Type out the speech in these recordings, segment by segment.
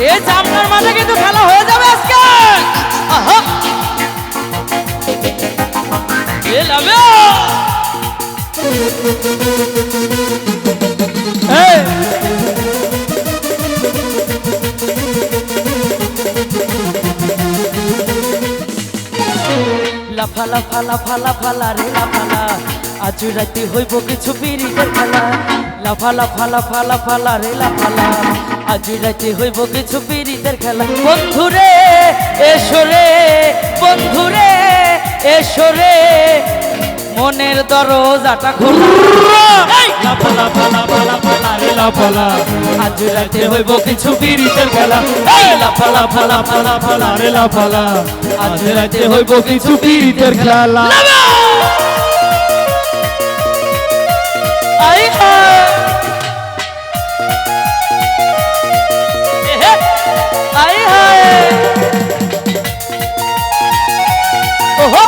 এই জামনার মাঠে কিন্তু খেলা হয়ে যাবে আজকে। আহা এ লাভে এই লাফা লাফা লাফা লাফা রে লাফালা আজ রাতে হইব কিছু পিরিতের খেলা। লাফা লাফা লাফা লাফা রে লাফালা আজ রাতে হইব কিছু পিরিতের খেলা। বন্ধুরে এসো রে বন্ধুরে এসো রে মনের দরজাটা খোলা। লাফা লাফা লাফা লাফা রে লাফালা আজ রাতে হইব কিছু পিরিতের খেলা। লাফা লাফা লাফা লাফা রে লাফালা আজ রাতে হইব কিছু পিরিতের খেলা। আই আই হায় ওহো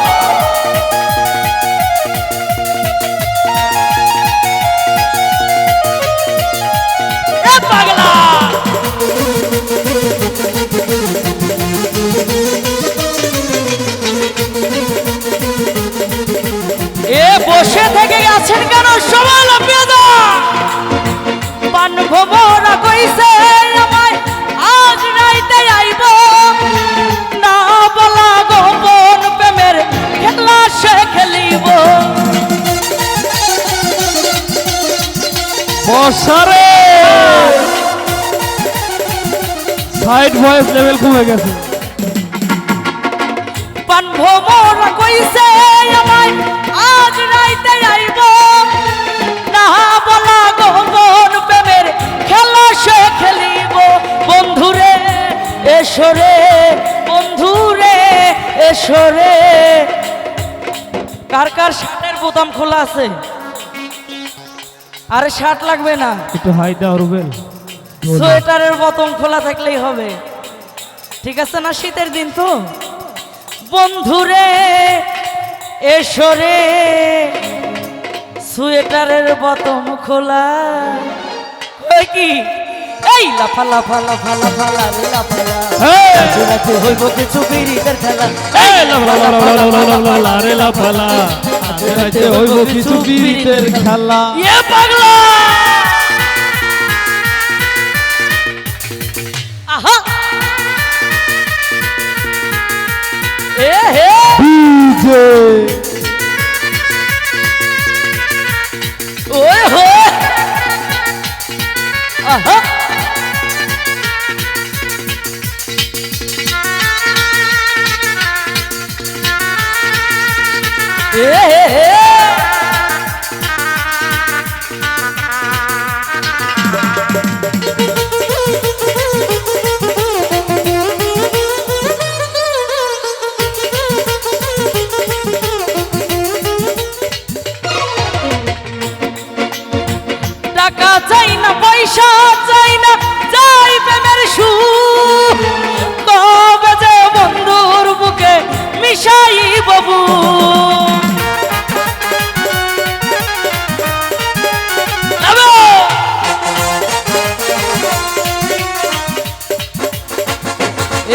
এ পাগলা এ বসে থেকে গেছেন কেন? সবাই লাফিয়ে দাও। পান ভোমরা কইছে আমায় আজ রাইতে আইব না বলা গোপন প্রেমের খেলা সে খেলিব। বসারে সাইড ভয়েস লেভেল কমে গেছে। পান ভোমরা কইছে আমায় আজ রাইতে আইব না বলা গোপন প্রেমের খেলা সে খেলিব। বন্ধুরে এসো রে বন্ধুরে এসো রে। কার কার শার্টের বোতাম খোলা আছে? আরে শার্ট লাগবে না, একটু হাই দাও রুবেল। সোয়েটারের বোতাম খোলা থাকলেই হবে। ঠিক আছে না? শীতের দিন তো। বন্ধুরে এসো রে সোয়েটারের বোতাম খোলা। ওই কি এই লাফা লাফা লাফা লাফা রে লাফালা আজ রাতে হইব কিছু পিরিতের খেলা। এই লাফা রে লাফালা আজ রাতে হইব কিছু পিরিতের খেলা। এ পাগলা আহা এ হে ডিজে ওই হো আহা এ হে টাকা চাই না পয়সা চাই না চাই প্রেমের সুখ। কবে যে বন্ধুর বুকে মিশাই বাবু।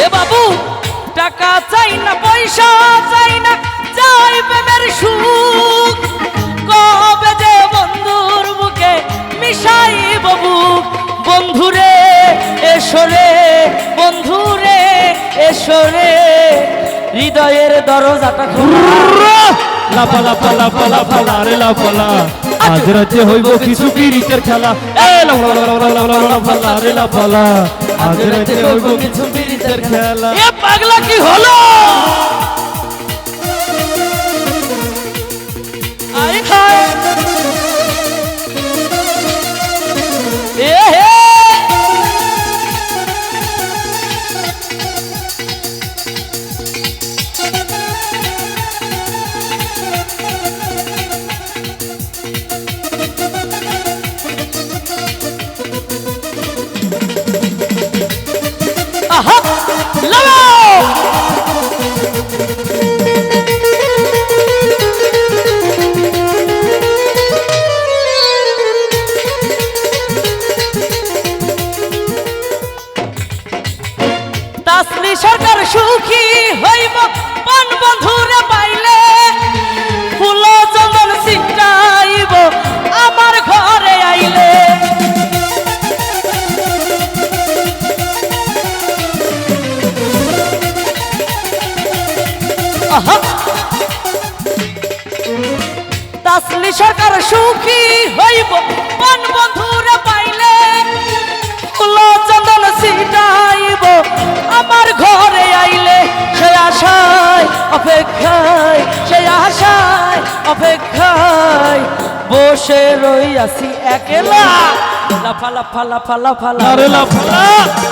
এ বাবু টাকা চাই না পয়সা চাই না চাই প্রেমের সুখ। কবে যে বন্ধুর বুকে মিশাই বাবু। বন্ধুরে এসো রে বন্ধুরে এসো রে হৃদয়ের দরজাটা খোলা। লাফা লাফা লাফা লাফা রে লাফালা আজ রাতে হইব কিছু পিরিতের খেলা। এই লাফা লাফা রে লাফালা আজ রাতে হইব কিছু পিরিতের খেলা। এ পাগলা কি হলো? আই হায় এ হে আহা লাগাও সরকার সুখী হইব পান বন্ধুরে পাইলে ফুল চন্দন ছিটাইব আমার ঘরে আইলে তাসলি সরকার সুখী হইব পান বন্ধুরে পাইলে ফুল চন্দন ছিটাইব আমার ঘরে আইলে সে আশায় অপেক্ষায় সে আশায় অপেক্ষায় বসে রইয়াছি একলা লাফা লাফা লাফা লাফা আরে লাফালা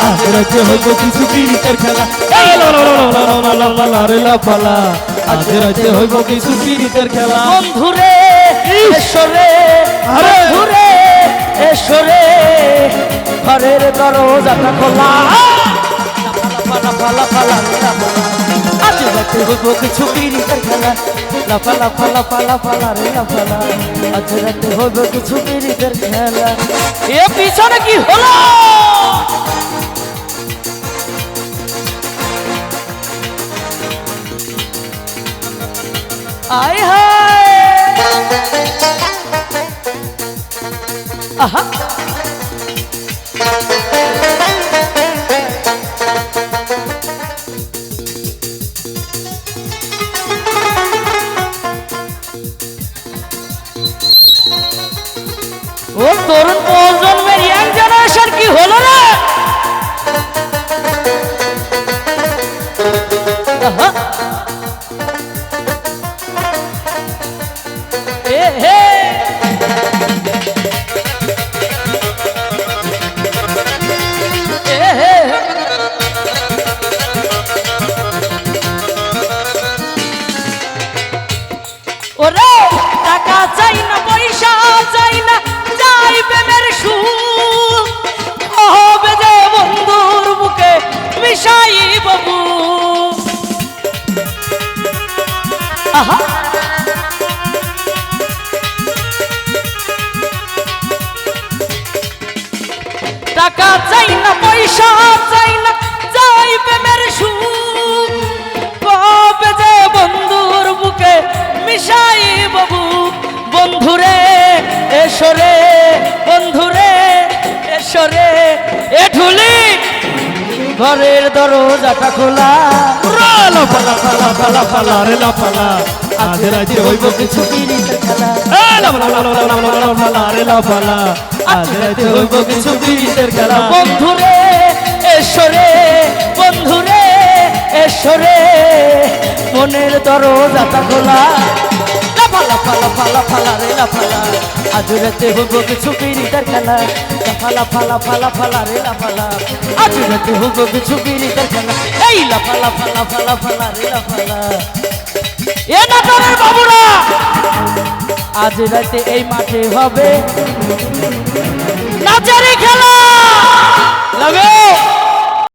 আজ রাতে হইব কিছু পিরিতের খেলা এই লাফালা রে লাফালা আজ রাতে হইব কিছু পিরিতের খেলা বন্ধুরে এসরে বন্ধুরে এসরে ঘরের দরজাটা খোলা লাফা লাফা লাফা লাফা লাফা আজ রাতে হইব কিছু পিরিতের খেলা লাফা লাফা লাফা লাফা রে লাফালা আজ রাতে হইব কিছু পিরিতের খেলা এ পিছনে কি হলো আয় হায় আহা ও তরুণ প্রজন্মের ইয়াং জেনারেশন কি হলো রে আহা এ হে এ হে ওরে টাকা চাই না পয়সা চাই না চাই প্রেমের সুখ হবে যে বন্ধুর বুকে মিশাই বাবু আহা টাকা চাই না পয়সা চাই না চাই প্রেমের সুখ হবে যে বন্ধুর বুকে মিশাই বাবু বন্ধুরে এসরে বন্ধুরে এসরে এ ঢুলি ঘরের দরজাটা খোলা লাফালা ফালা ফালা ফালা রে লাফালা আজ রাতে হইব কিছু পিরিতের খেলা লাফালা রে লাফালা আজ রাতে হইব কিছু পিরিতের খেলা বন্ধুরে এসরে বন্ধুরে এসরে মনের দরজাটা খোলা লাফা লাফা লাফা লাফা রে লাফালা আজ রাতে হইব কিছু পিরিতের খেলা লাফা লাফা লাফা লাফা রে লাফালা আজ রাতে হইব কিছু পিরিতের খেলা এই লাফা লাফা লাফা লাফা রে লাফালা এ নাটরের বাবুরা আজ রাতে এই মাঠে হবে নাচের খেলা লাগে